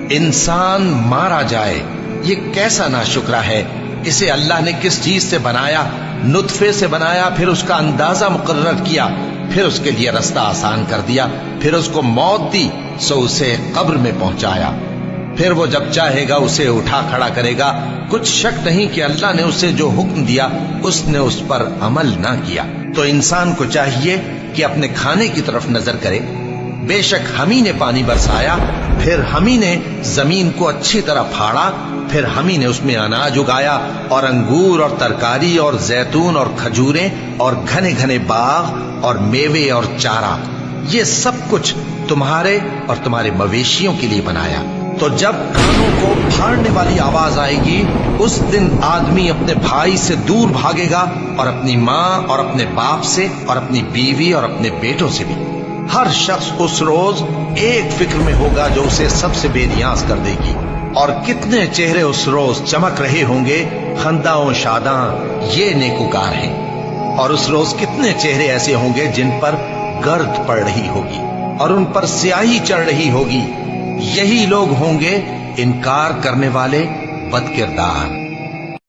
انسان مارا جائے، یہ کیسا ناشکرا ہے۔ اسے اللہ نے کس چیز سے بنایا؟ نطفے سے بنایا، پھر اس کا اندازہ مقرر کیا، پھر اس کے لیے رستہ آسان کر دیا، پھر اس کو موت دی سو اسے قبر میں پہنچایا، پھر وہ جب چاہے گا اسے اٹھا کھڑا کرے گا۔ کچھ شک نہیں کہ اللہ نے اسے جو حکم دیا اس نے اس پر عمل نہ کیا۔ تو انسان کو چاہیے کہ اپنے کھانے کی طرف نظر کرے۔ بے شک ہم ہی نے پانی برسایا، پھر ہم ہی نے زمین کو اچھی طرح پھاڑا، پھر ہم ہی نے اس میں اناج اگایا اور انگور اور ترکاری اور زیتون اور کھجوریں اور گھنے گھنے باغ اور میوے اور چارہ، یہ سب کچھ تمہارے اور تمہارے مویشیوں کے لیے بنایا۔ تو جب کانوں کو پھاڑنے والی آواز آئے گی، اس دن آدمی اپنے بھائی سے دور بھاگے گا، اور اپنی ماں اور اپنے باپ سے اور اپنی بیوی اور اپنے بیٹوں سے بھی۔ ہر شخص اس روز ایک فکر میں ہوگا جو اسے سب سے بے نیاز کر دے گی۔ اور کتنے چہرے اس روز چمک رہے ہوں گے، خنداں و شاداں، یہ نیکوکار ہیں۔ اور اس روز کتنے چہرے ایسے ہوں گے جن پر گرد پڑ رہی ہوگی اور ان پر سیاہی چڑھ رہی ہوگی، یہی لوگ ہوں گے انکار کرنے والے بد کردار۔